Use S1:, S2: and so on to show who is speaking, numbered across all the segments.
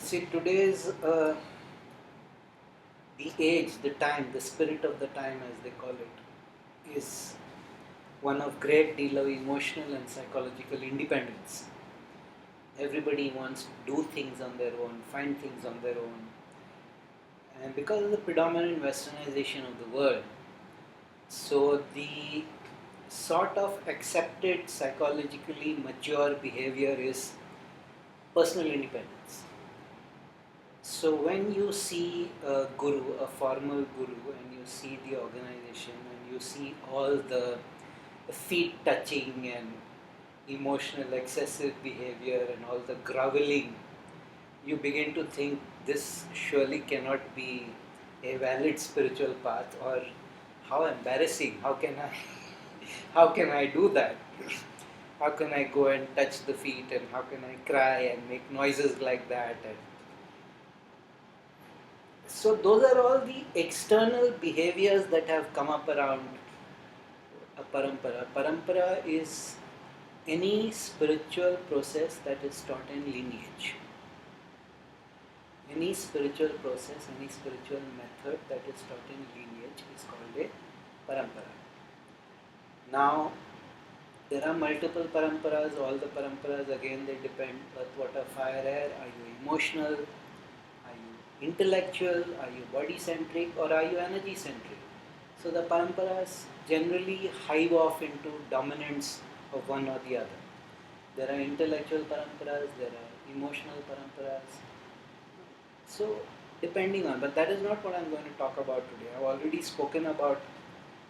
S1: See, today's the age, the time, the spirit of the time, as they call it, is one of great deal of emotional and psychological independence. Everybody wants to do things on their own, find things on their own, and because of the predominant westernization of the world, so the sort of accepted psychologically mature behavior is personal independence. So when you see a guru, a formal guru, and you see the organization, and you see all the feet touching and emotional excessive behavior and all the groveling, you begin to think this surely cannot be a valid spiritual path, or how embarrassing, how can I do that? How can I go and touch the feet, and how can I cry and make noises like that? And so those are all the external behaviors that have come up around a parampara. Parampara is any spiritual process that is taught in lineage. Any spiritual process, any spiritual method that is taught in lineage is called a parampara. Now, there are multiple paramparas. All the paramparas, again, they depend earth, water, fire, air. Are you emotional? Are you intellectual? Are you body centric? Or are you energy centric? So the paramparas generally hive off into dominance of one or the other. There are intellectual paramparas, there are emotional paramparas. So depending on, but that is not what I'm going to talk about today. I've already spoken about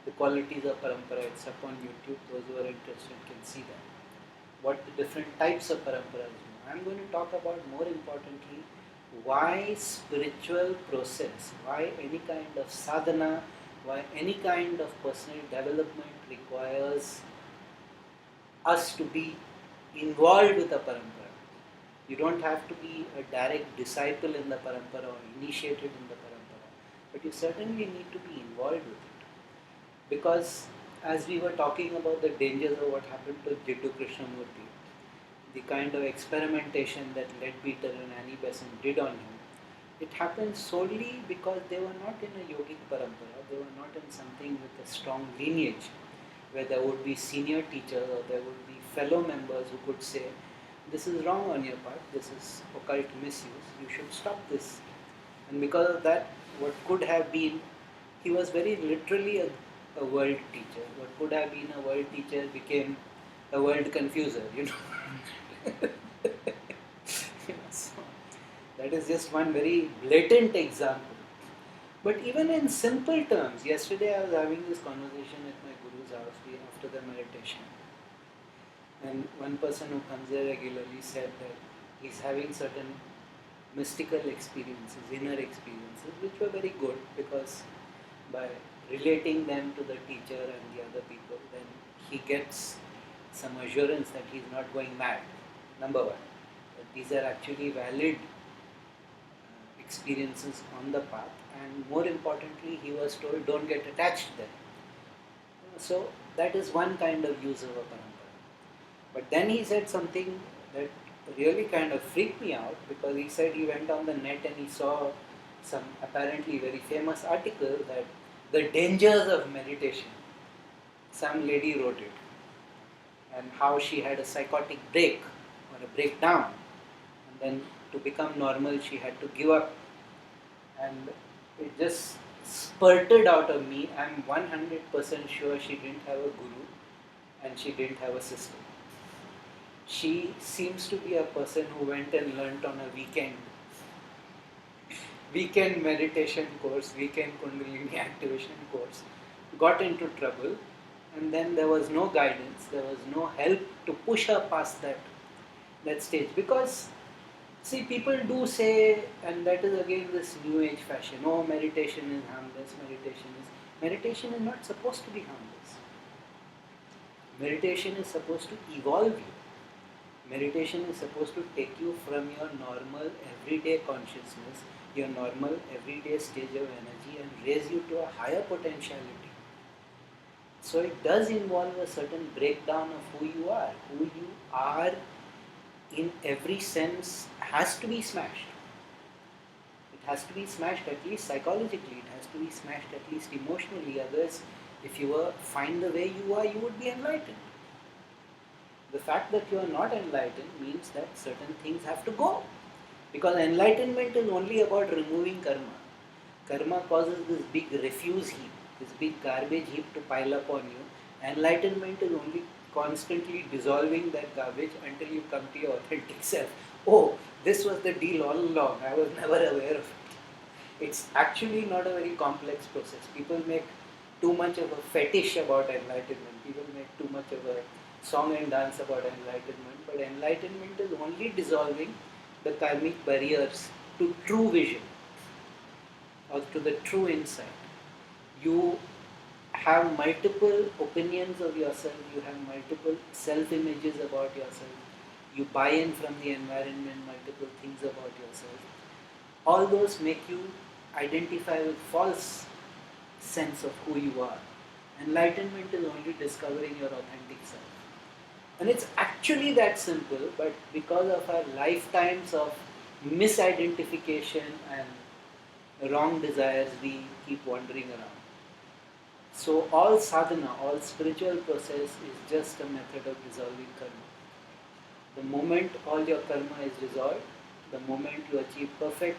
S1: the qualities of parampara. It's up on YouTube. Those who are interested can see that. What the different types of paramparas do. I'm going to talk about, more importantly, why spiritual process, why any kind of sadhana, why any kind of personal development requires us to be involved with the parampara. You don't have to be a direct disciple in the parampara or initiated in the parampara, but you certainly need to be involved with it. Because as we were talking about the dangers of what happened to Jiddu Krishnamurti, the kind of experimentation that Leadbeater and Annie Besant did on him, it happened solely because they were not in a yogic parampara, they were not in something with a strong lineage, where there would be senior teachers or there would be fellow members who could say, this is wrong on your part, this is occult misuse, you should stop this. And because of that, what could have been, he was very literally a world teacher. What could have been a world teacher became a world confuser, So, that is just one very blatant example. But even in simple terms, yesterday I was having this conversation at my guru's house after the meditation. And one person who comes there regularly said that he's having certain mystical experiences, inner experiences, which were very good because by relating them to the teacher and the other people, then he gets some assurance that he's not going mad, number one. That these are actually valid experiences on the path, and more importantly, he was told don't get attached to them. So that is one kind of use of a parampara. But then he said something that really kind of freaked me out, because he said he went on the net and he saw some apparently very famous article that the dangers of meditation. Some lady wrote it, and how she had a psychotic break or a breakdown, and then to become normal she had to give up, and it just spurted out of me. I'm 100% sure she didn't have a guru and she didn't have a system. She seems to be a person who went and learnt on a weekend meditation course, weekend Kundalini activation course, got into trouble, and then there was no guidance, there was no help to push her past that stage. Because, see, people do say, and that is again this new age fashion, oh, meditation is harmless, meditation is not supposed to be harmless. Meditation is supposed to evolve you. Meditation is supposed to take you from your normal everyday consciousness, your normal everyday stage of energy, and raise you to a higher potentiality. So it does involve a certain breakdown of who you are. Who you are in every sense has to be smashed. It has to be smashed at least psychologically. It has to be smashed at least emotionally. Otherwise, if you were fine the way you are, you would be enlightened. The fact that you are not enlightened means that certain things have to go. Because enlightenment is only about removing karma. Karma causes this big refuse heap, this big garbage heap to pile up on you. Enlightenment is only constantly dissolving that garbage until you come to your authentic self. Oh, this was the deal all along. I was never aware of it. It's actually not a very complex process. People make too much of a fetish about enlightenment. People make too much of a song and dance about enlightenment. But enlightenment is only dissolving the karmic barriers to true vision or to the true insight. You have multiple opinions of yourself, you have multiple self-images about yourself, you buy in from the environment multiple things about yourself. All those make you identify with false sense of who you are. Enlightenment is only discovering your authentic self. And it's actually that simple, but because of our lifetimes of misidentification and wrong desires, we keep wandering around. So all sadhana, all spiritual process is just a method of dissolving karma. The moment all your karma is dissolved, the moment you achieve perfect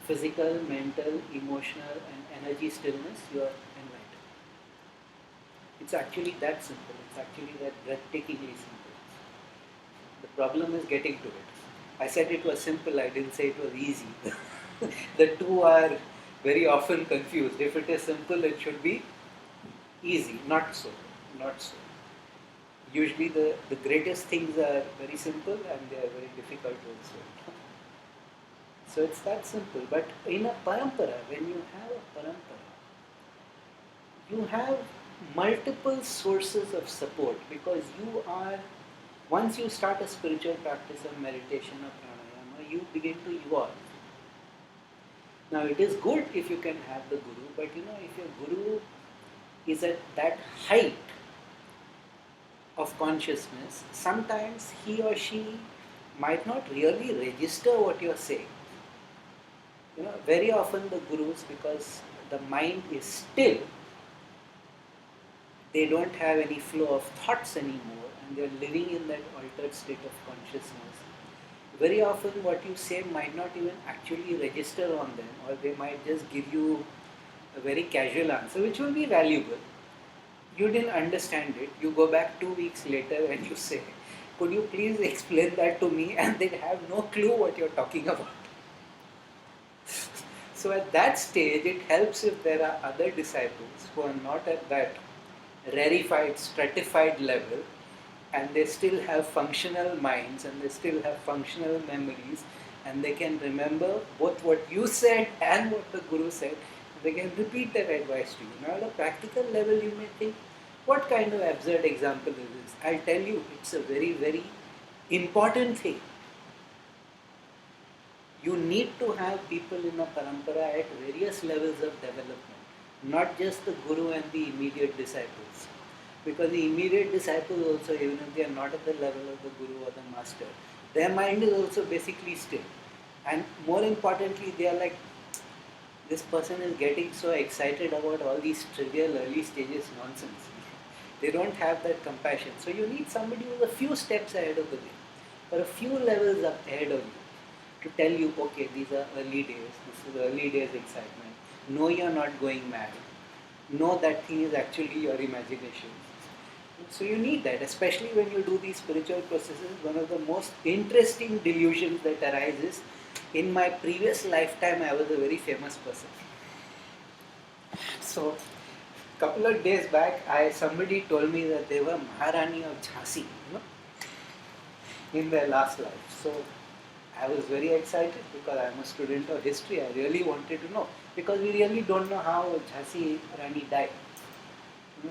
S1: physical, mental, emotional and energy stillness, you are enlightened. It's actually that simple. It's actually that breathtakingly simple. The problem is getting to it. I said it was simple, I didn't say it was easy. The two are very often confused. If it is simple, it should be easy. Not so. Not so. Usually the greatest things are very simple and they are very difficult also. So it's that simple. But in a parampara, when you have a parampara, you have multiple sources of support because you are, once you start a spiritual practice of meditation or pranayama, you begin to evolve. Now it is good if you can have the guru, but if your guru is at that height of consciousness, sometimes he or she might not really register what you are saying. Very often the gurus, because the mind is still, they don't have any flow of thoughts anymore and they are living in that altered state of consciousness. Very often what you say might not even actually register on them, or they might just give you a very casual answer which will be valuable. You didn't understand it, you go back 2 weeks later and you say, could you please explain that to me, and they have no clue what you're talking about. So at that stage it helps if there are other disciples who are not at that rarefied, stratified level and they still have functional minds and they still have functional memories and they can remember both what you said and what the guru said. They can repeat that advice to you. Now at a practical level you may think, what kind of absurd example is this? I'll tell you, it's a very, very important thing. You need to have people in a parampara at various levels of development, not just the guru and the immediate disciples. Because the immediate disciples also, even if they are not at the level of the guru or the master, their mind is also basically still. And more importantly, they are like, this person is getting so excited about all these trivial early stages nonsense. They don't have that compassion. So you need somebody who is a few steps ahead of the way, or a few levels up ahead of you, to tell you, okay, these are early days, this is early days excitement. No, you're not going mad. No, that thing is actually your imagination. So you need that, especially when you do these spiritual processes. One of the most interesting delusions that arises, in my previous lifetime I was a very famous person. So a couple of days back, somebody told me that they were Maharani of Jhansi, in their last life. So I was very excited because I am a student of history. I really wanted to know, because we really don't know how Jhansi Rani died.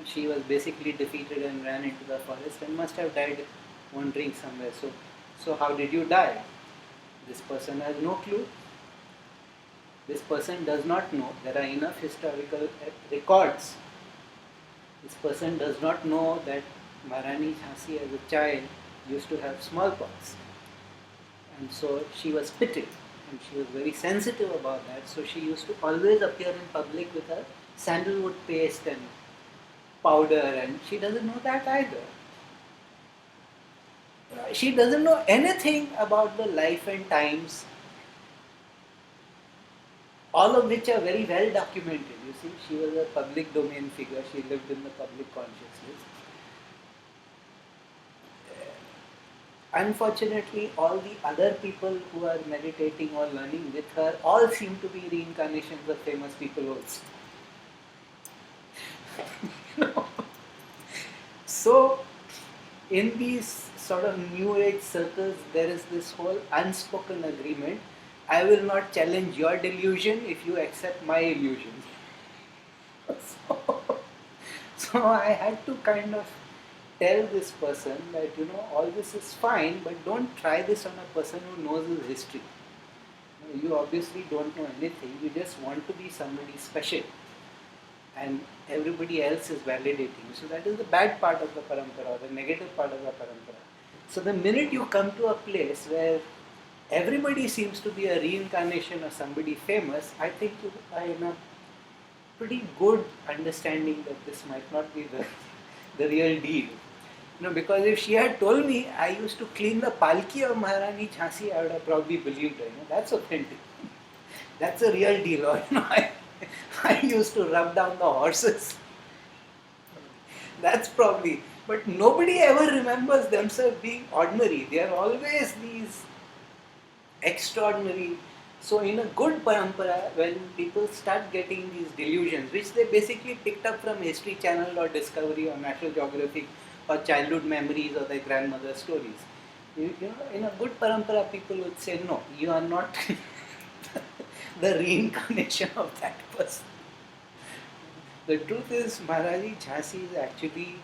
S1: She was basically defeated and ran into the forest and must have died wandering somewhere. So how did you die? This person has no clue. This person does not know. There are enough historical records. This person does not know that Maharani Jhansi as a child used to have smallpox. And so she was pitted. and she was very sensitive about that. So she used to always appear in public with her sandalwood paste and powder, and she doesn't know that either. She doesn't know anything about the life and times, all of which are very well documented. You see, she was a public domain figure. She lived in the public consciousness. Unfortunately, all the other people who are meditating or learning with her all seem to be reincarnations of famous people also. No. So, in these sort of new age circles, there is this whole unspoken agreement. I will not challenge your delusion if you accept my illusion. So I had to kind of tell this person that, all this is fine, but don't try this on a person who knows his history. You obviously don't know anything. You just want to be somebody special, and everybody else is validating. So that is the bad part of the parampara, the negative part of the parampara. So the minute you come to a place where everybody seems to be a reincarnation of somebody famous, I think you are in a pretty good understanding that this might not be the real deal. Because if she had told me I used to clean the palki of Maharani Jhansi, I would have probably believed her. That's authentic. That's a real deal. Or, I used to rub down the horses. That's probably. But nobody ever remembers themselves being ordinary. They are always these extraordinary. So in a good parampara, when people start getting these delusions, which they basically picked up from History Channel or Discovery or National Geographic or childhood memories or their grandmother's stories, in a good parampara, people would say, no, you are not the reincarnation of that person. The truth is, Maharaji Jhansi is actually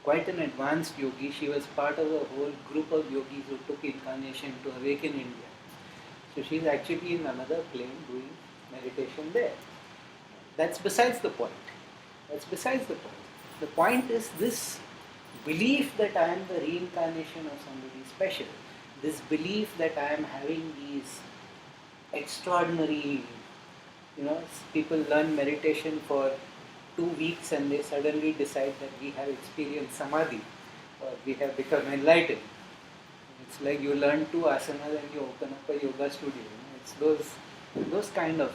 S1: quite an advanced yogi. She was part of a whole group of yogis who took incarnation to awaken India. So she's actually in another plane doing meditation there. That's besides the point. That's besides the point. The point is this belief that I am the reincarnation of somebody special. This belief that I am having these extraordinary, people learn meditation for 2 weeks and they suddenly decide that we have experienced samadhi or we have become enlightened. It's like you learn 2 asanas and you open up a yoga studio. It's those kind of.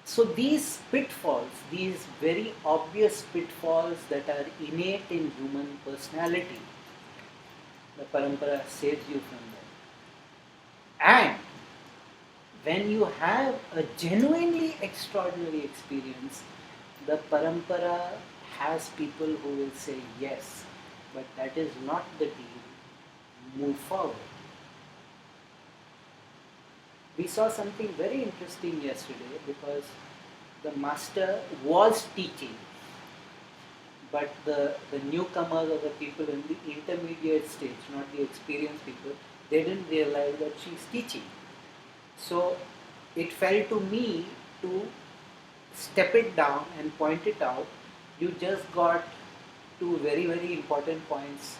S1: So these pitfalls, these very obvious pitfalls that are innate in human personality, the parampara saves you from them. And when you have a genuinely extraordinary experience, the parampara has people who will say yes, but that is not the deal. Move forward. We saw something very interesting yesterday because the master was teaching, but the newcomers or the people in the intermediate stage, not the experienced people, they didn't realize that she's teaching. So it fell to me to step it down and point it out. You just got 2 very, very important points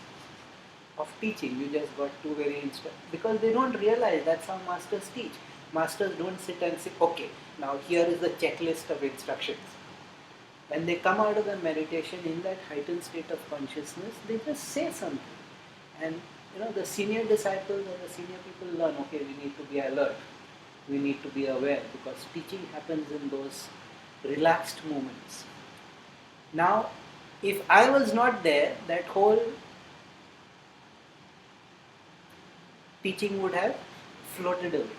S1: of teaching. You just got 2 very because they don't realize that's how masters teach. Masters don't sit and say, okay, now here is the checklist of instructions. When they come out of the meditation in that heightened state of consciousness, they just say something. And the senior disciples or the senior people learn, okay, we need to be alert. We need to be aware because teaching happens in those relaxed moments. Now, if I was not there, that whole teaching would have floated away.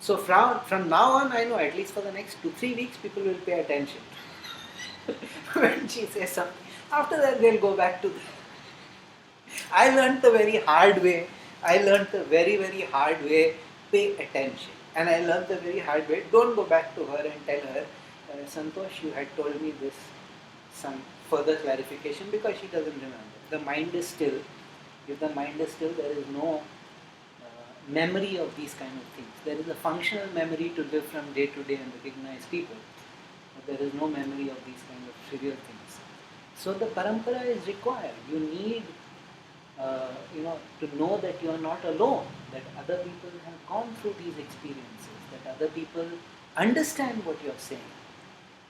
S1: So from now on, I know at least for the next 2-3 weeks, people will pay attention when she says something. After that, they'll go back to I learned the very hard way. Very, very hard way. Pay attention. And I learned the very hard way. Don't go back to her and tell her, Santosh, you had told me this, some further clarification, because she doesn't remember. The mind is still. If the mind is still, there is no memory of these kind of things. There is a functional memory to live from day to day and recognize people. But there is no memory of these kind of trivial things. So the parampara is required. You need to know that you are not alone, that other people have gone through these experiences, that other people understand what you are saying.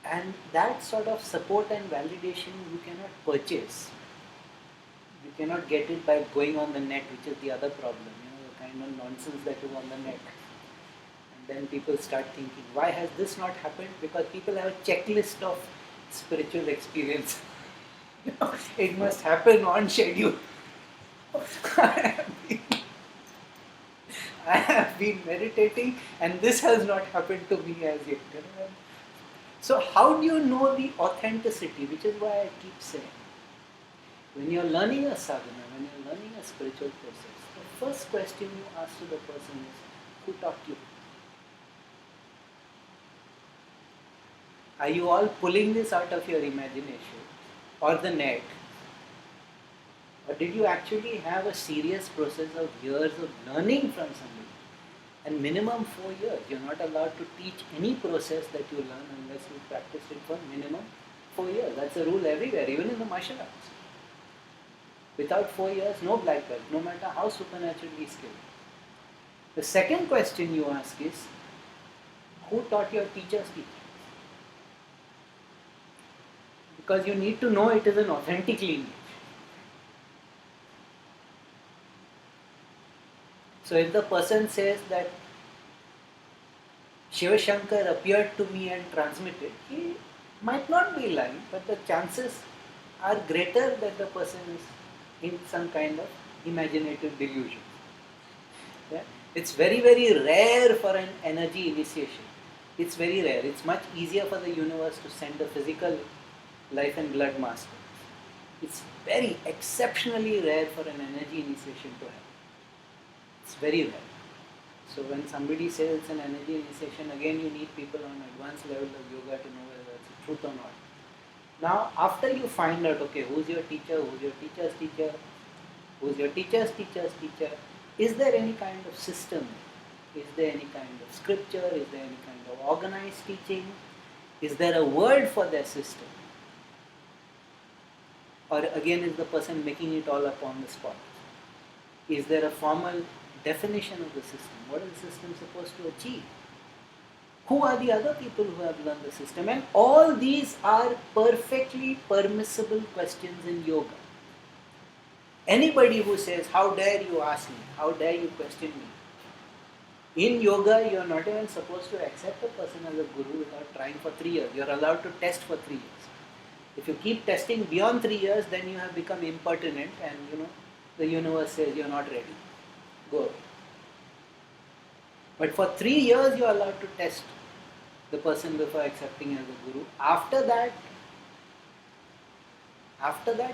S1: And that sort of support and validation you cannot purchase. You cannot get it by going on the net, which is the other problem, the kind of nonsense that is on the net. And then people start thinking, why has this not happened? Because people have a checklist of spiritual experience. It must happen on schedule. I have been meditating and this has not happened to me as yet. So how do you know the authenticity? Which is why I keep saying, when you're learning a sadhana, when you're learning a spiritual process, the first question you ask to the person is, who taught you? Are you all pulling this out of your imagination or the net? Or did you actually have a serious process of years of learning from somebody? And minimum 4 years. You're not allowed to teach any process that you learn unless you practice it for minimum 4 years. That's a rule everywhere, even in the martial arts. Without 4 years, no black belt, no matter how supernaturally skilled. The second question you ask is, who taught your teacher's teacher? Because you need to know it is an authentic lineage. So if the person says that Shiva Shankar appeared to me and transmitted, he might not be lying, but the chances are greater that the person is in some kind of imaginative delusion. Yeah? It's very, very rare for an energy initiation. It's very rare. It's much easier for the universe to send a physical life and blood master. It's very exceptionally rare for an energy initiation to happen. It's very rare. So when somebody says it's an energy initiation, again you need people on advanced level of yoga to know whether it's the truth or not. Now after you find out, okay, who's your teacher, who's your teacher's teacher, who's your teacher's teacher's teacher, is there any kind of system? Is there any kind of scripture? Is there any kind of organized teaching? Is there a word for their system? Or again, is the person making it all up on the spot? Is there a formal definition of the system? What is the system supposed to achieve? Who are the other people who have learned the system? And all these are perfectly permissible questions in yoga. Anybody who says, how dare you ask me? How dare you question me? In yoga, you are not even supposed to accept a person as a guru without trying for 3 years. You are allowed to test for 3 years. If you keep testing beyond 3 years, then you have become impertinent and the universe says you are not ready. Go away. But for 3 years you are allowed to test the person before accepting as a guru. After that,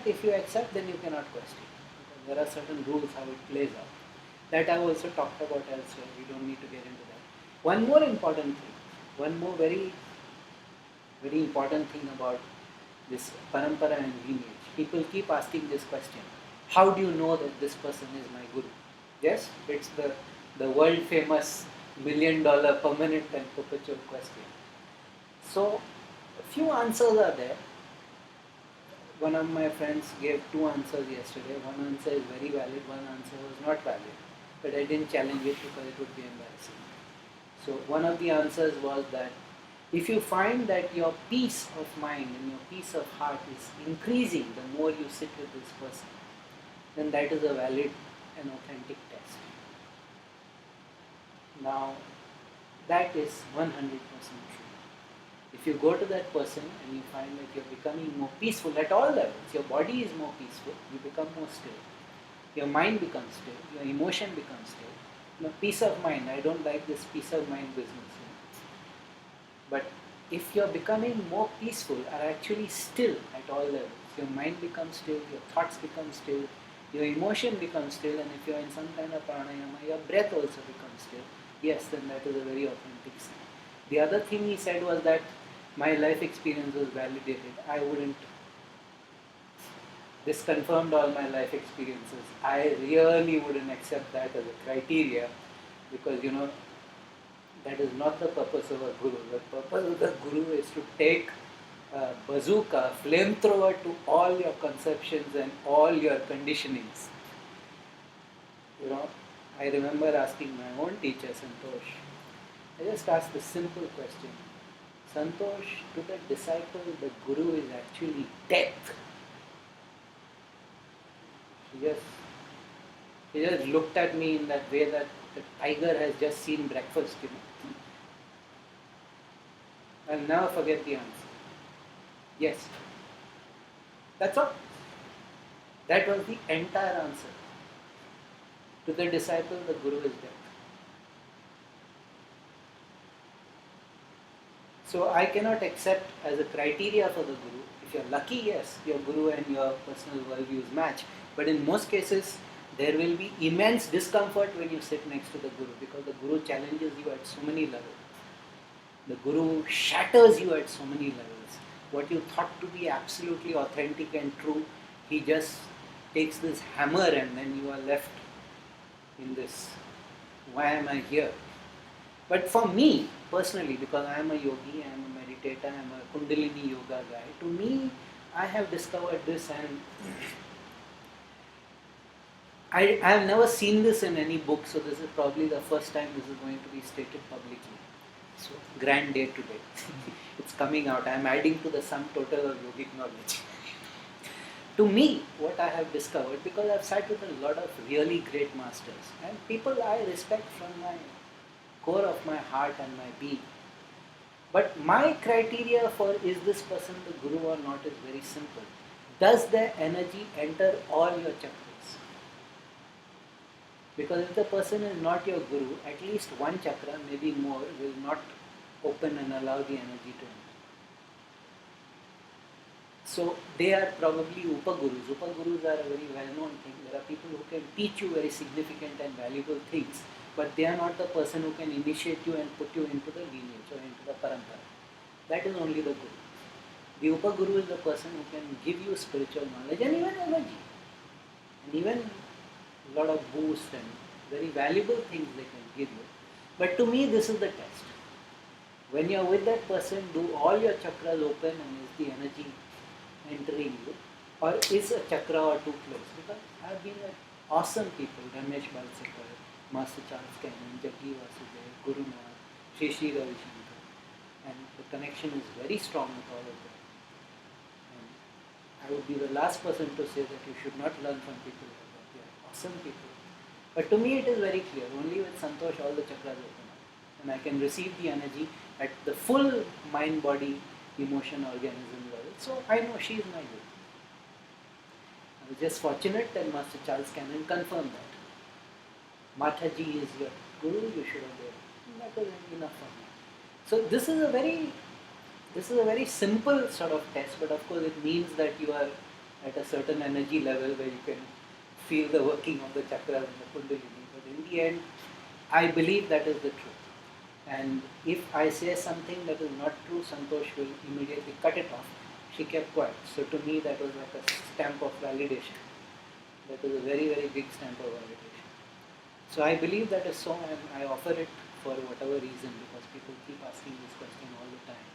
S1: if you accept, then you cannot question. Because there are certain rules how it plays out. That I have also talked about elsewhere. We don't need to get into that. One more important thing, one more very, very important thing about this Parampara and lineage. People keep asking this question. How do you know that this person is my guru? Yes, it's the world famous $1 million permanent and perpetual question. So, a few answers are there. One of my friends gave 2 answers yesterday. One answer is very valid, one answer was not valid. But I didn't challenge it because it would be embarrassing. So one of the answers was that if you find that your peace of mind and your peace of heart is increasing the more you sit with this person, then that is a valid and authentic test. Now, that is 100% true. If you go to that person and you find that you're becoming more peaceful at all levels, your body is more peaceful, you become more still. Your mind becomes still, your emotion becomes still. Peace of mind, I don't like this peace of mind business. But if you're becoming more peaceful or actually still at all levels, your mind becomes still, your thoughts become still, your emotion becomes still, and if you're in some kind of pranayama, your breath also becomes still. Yes, then that is a very authentic sign. The other thing he said was that my life experience was validated. I wouldn't. This confirmed all my life experiences. I really wouldn't accept that as a criteria because, that is not the purpose of a guru. The purpose of the guru is to take a bazooka, flamethrower to all your conceptions and all your conditionings You know, I remember asking my own teacher, Santosh, I just asked the simple question. Santosh, to the disciple, the Guru is actually death. He just, he just looked at me in that way that the tiger has just seen breakfast, you know. I'll never forget the answer. Yes. That's all. That was the entire answer. To the disciple, the Guru is death. So I cannot accept as a criteria for the Guru. If you're lucky, yes, your Guru and your personal worldviews match. But in most cases, there will be immense discomfort when you sit next to the Guru because the Guru challenges you at so many levels. The Guru shatters you at so many levels. What you thought to be absolutely authentic and true, he just takes this hammer and then you are left in this, why am I here? But for me, personally, because I am a yogi, I am a meditator, I am a Kundalini yoga guy, to me, I have discovered this and I have never seen this in any book, so this is probably the first time this is going to be stated publicly. So, grand day today. It's coming out. I am adding to the sum total of yogic knowledge. To me, what I have discovered, because I've sat with a lot of really great masters and people I respect from my core of my heart and my being. But my criteria for is this person the Guru or not is very simple. Does their energy enter all your chakras? Because if the person is not your Guru, at least one chakra, maybe more, will not open and allow the energy to enter. So they are probably Upagurus. Upagurus are a very well-known thing. There are people who can teach you very significant and valuable things, but they are not the person who can initiate you and put you into the lineage or into the Parampara. That is only the Guru. The Upaguru is the person who can give you spiritual knowledge and even energy. And even a lot of boost and very valuable things they can give you. But to me, this is the test. When you are with that person, do all your chakras open and is the energy entering you? Or is a chakra or two closed? Because I have been with awesome people, Ramesh Balsekar, Master Charles Cannon, Jaggi Vasudev, Guru Nanak, Sri Sri Ravi Shankar. And the connection is very strong with all of them. And I would be the last person to say that you should not learn from people like that. They are awesome people. But to me it is very clear, only with Santosh all the chakras open up. And I can receive the energy at the full mind, body, emotion, organism level. So I know she is my Guru. I was just fortunate that Master Charles Cannon confirmed that. Mataji is your Guru, you should obey. That was enough for me. So this is a very simple sort of test, but of course it means that you are at a certain energy level where you can feel the working of the chakras and the kundalini. But in the end, I believe that is the truth. And if I say something that is not true, Santosh will immediately cut it off. She kept quiet. So to me that was like a stamp of validation. That was a very, very big stamp of validation. So I believe that is so, and I offer it for whatever reason, because people keep asking this question all the time.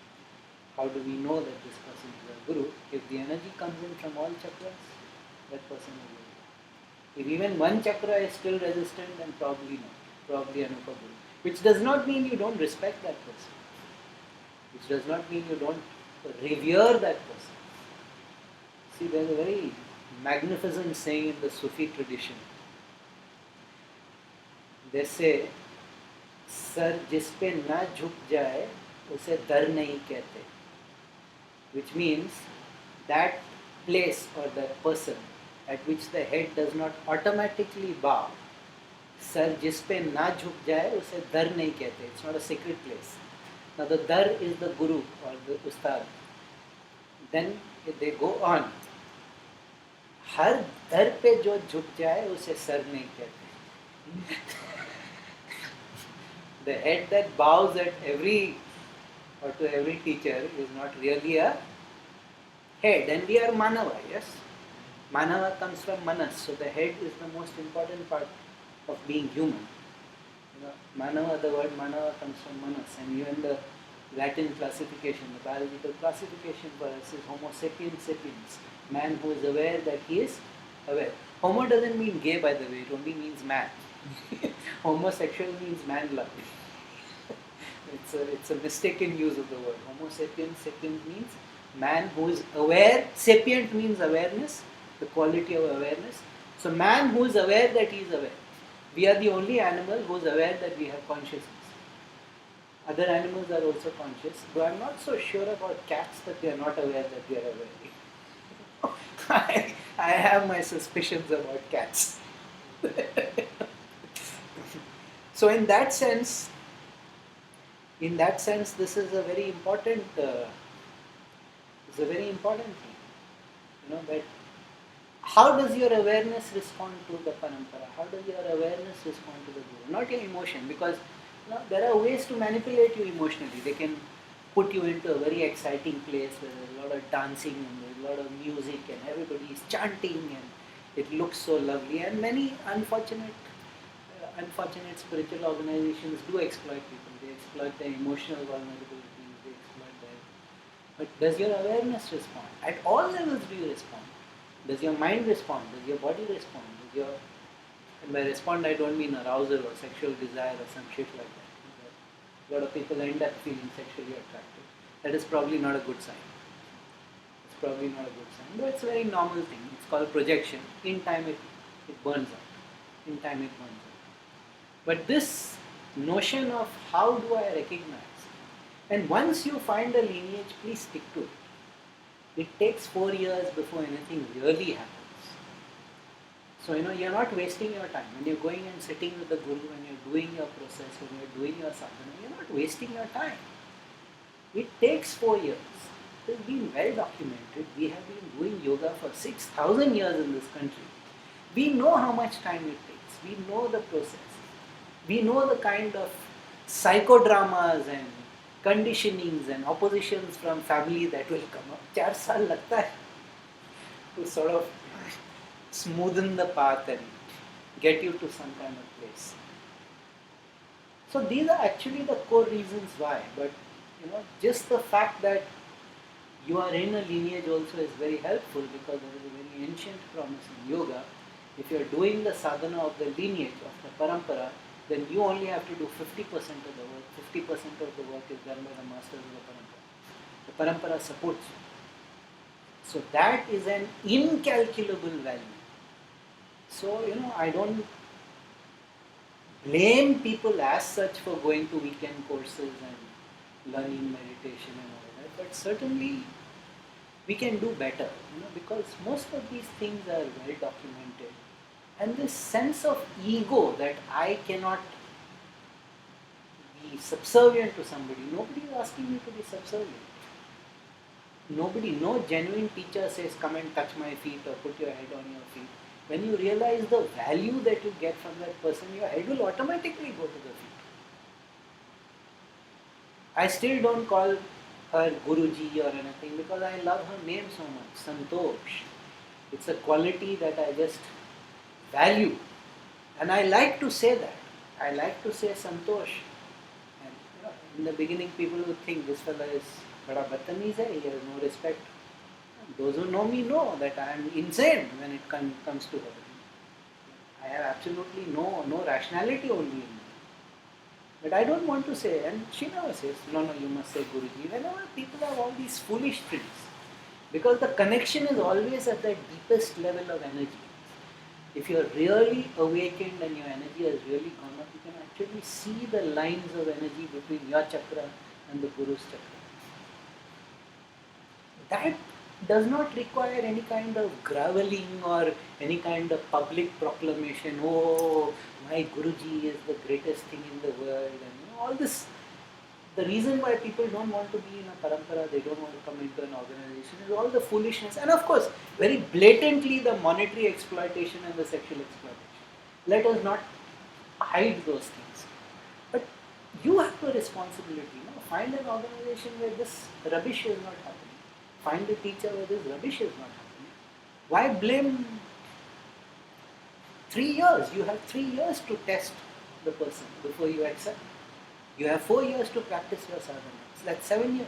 S1: How do we know that this person is a Guru? If the energy comes in from all chakras, that person is a Guru. If even one chakra is still resistant, then probably not. Probably an Upaguru. Which does not mean you don't respect that person. Which does not mean you don't revere that person. See, there is a very magnificent saying in the Sufi tradition. They say, sir जिस पे ना झुक जाए उसे दर नहीं कहते, which means that place or that person at which the head does not automatically bow, sir जिस पे ना झुक जाए उसे दर नहीं कहते. It's not a sacred place. Now the dar is the guru or the ustad. Then they go on. हर दर पे जो झुक जाए उसे सर नहीं कहते. The head that bows at every or to every teacher is not really a head, and we are manava, yes? Manava comes from manas, so the head is the most important part of being human. You know, manava, the word manava comes from manas, and even the Latin classification, the biological classification for us is Homo sapiens sapiens, man who is aware that he is aware. Homo doesn't mean gay, by the way, it only means man. Homosexual means man love. It's a mistaken use of the word. Homo sapiens, sapiens means man who is aware. Sapient means awareness, the quality of awareness. So man who is aware that he is aware. We are the only animal who is aware that we have consciousness. Other animals are also conscious, though I'm not so sure about cats that they are not aware that they are aware. I have my suspicions about cats. So in that sense, this is a very important. It's a very important thing. That how does your awareness respond to the parampara? How does your awareness respond to the guru? Not your emotion, because there are ways to manipulate you emotionally. They can put you into a very exciting place where there's a lot of dancing and there's a lot of music and everybody is chanting and it looks so lovely. And many unfortunate spiritual organizations do exploit people. They exploit their emotional vulnerabilities. They exploit their. But does your awareness respond? At all levels do you respond? Does your mind respond? Does your body respond? And by respond I don't mean arousal or sexual desire or some shit like that. A lot of people end up feeling sexually attracted. That is probably not a good sign. It's probably not a good sign. But it's a very normal thing. It's called projection. In time it burns out. In time it burns out. But this notion of how do I recognize? And once you find a lineage, please stick to it. It takes 4 years before anything really happens. So, you're not wasting your time. When you're going and sitting with the guru, when you're doing your process, when you're doing your sadhana, you're not wasting your time. It takes 4 years. It has been well documented. We have been doing yoga for 6,000 years in this country. We know how much time it takes. We know the process. We know the kind of psychodramas and conditionings and oppositions from family that will come up. 4 saal lagta hai to sort of smoothen the path and get you to some kind of place. So these are actually the core reasons why. But just the fact that you are in a lineage also is very helpful, because there is a very ancient promise in yoga. If you are doing the sadhana of the lineage, of the parampara, then you only have to do 50% of the work. 50% of the work is done by the masters of the parampara. The parampara supports you. So that is an incalculable value. So, I don't blame people as such for going to weekend courses and learning meditation and all that, but certainly we can do better, because most of these things are well documented. And this sense of ego that I cannot be subservient to somebody, nobody is asking me to be subservient. No genuine teacher says, come and touch my feet or put your head on your feet. When you realize the value that you get from that person, your head will automatically go to the feet. I still don't call her Guruji or anything, because I love her name so much, Santosh. It's a quality that I just value. And I like to say that. I like to say Santosh. And in the beginning people would think this fellow is bada badtameez hai, he has no respect. Those who know me know that I am insane when it comes to her. I have absolutely no rationality only in me. But I don't want to say, and she never says, no, you must say Guruji. Whenever people have all these foolish things, because the connection is always at the deepest level of energy. If you are really awakened and your energy has really gone up, you can actually see the lines of energy between your chakra and the Guru's chakra. That does not require any kind of groveling or any kind of public proclamation. Oh, my Guruji is the greatest thing in the world, and all this. The reason why people don't want to be in a parampara, they don't want to come into an organization, is all the foolishness, and of course, very blatantly the monetary exploitation and the sexual exploitation. Let us not hide those things. But you have a responsibility. Find an organization where this rubbish is not happening. Find a teacher where this rubbish is not happening. Why blame 3 years? You have 3 years to test the person before you accept. You have 4 years to practice your sadhana. So that's 7 years.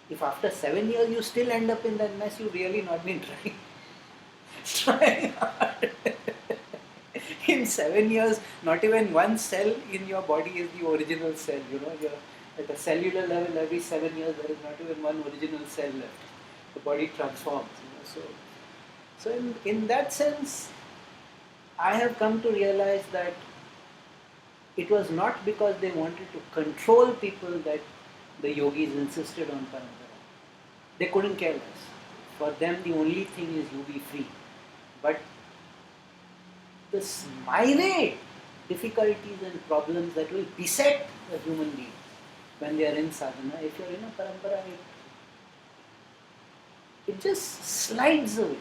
S1: If after 7 years you still end up in that mess, you've really not been trying. trying hard. In 7 years, not even one cell in your body is the original cell. You're at a cellular level, every 7 years there is not even one original cell left. The body transforms. So in that sense, I have come to realize that it was not because they wanted to control people that the yogis insisted on parampara. They couldn't care less. For them, the only thing is you be free. But this myriad difficulties and problems that will beset a human being when they are in sadhana, if you are in a parampara, it just slides away.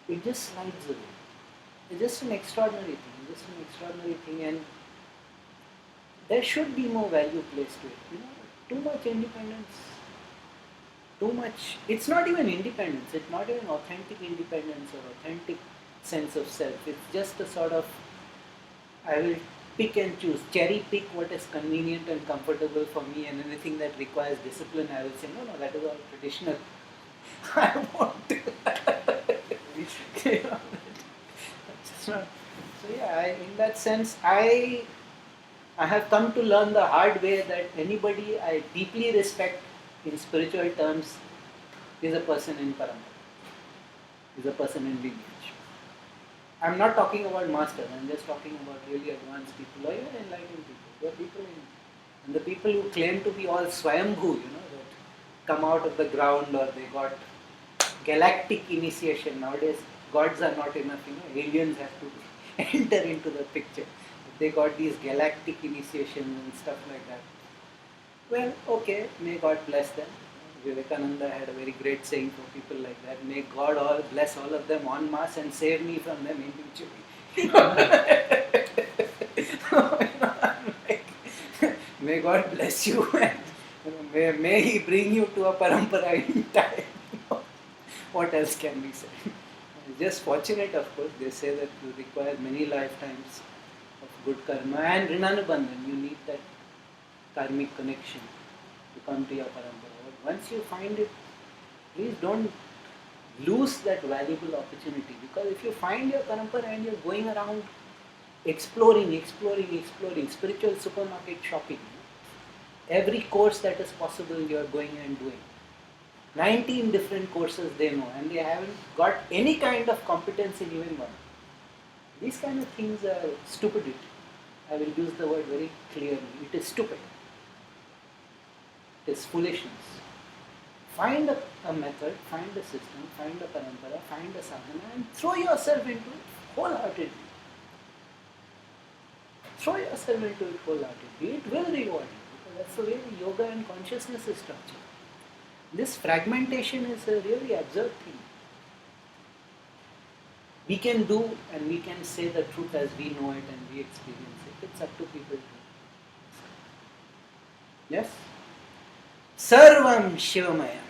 S1: It just slides away. It's just an extraordinary thing. And there should be more value placed to it. Too much independence, too much. It's not even independence. It's not even authentic independence or authentic sense of self. It's just a sort of, I will pick and choose, cherry pick what is convenient and comfortable for me, and anything that requires discipline, I will say, no, that is all traditional. I want to. That's not. So yeah, in that sense, I have come to learn the hard way that anybody I deeply respect in spiritual terms is a person in parampara, is a person in lineage. I'm not talking about masters, I'm just talking about really advanced people or even enlightened people. There are people and the people who claim to be all Swayambhu, that come out of the ground or they got galactic initiation. Nowadays, gods are not enough, aliens have to enter into the picture. They got these galactic initiations and stuff like that. Well, okay, may God bless them. Vivekananda had a very great saying for people like that. May God all bless all of them en masse and save me from them individually. May God bless you and may He bring you to a parampara in time. What else can we say? Just fortunate, of course. They say that you require many lifetimes of good karma and Rinanubandhan. You need that karmic connection to come to your parampara. But once you find it, please don't lose that valuable opportunity, because if you find your parampara and you're going around exploring, spiritual supermarket shopping, every course that is possible you're going and doing. 19 different courses they know, and they haven't got any kind of competence in even one. These kind of things are stupidity. I will use the word very clearly. It is stupid. It is foolishness. Find a method, find a system, find a parampara, find a sadhana, and throw yourself into it wholeheartedly. Throw yourself into it wholeheartedly. It will reward you, because that's the way the yoga and consciousness is structured. This fragmentation is a really absurd thing. We can do and we can say the truth as we know it and we experience it. It's up to people. Yes? Sarvam Shivamaya.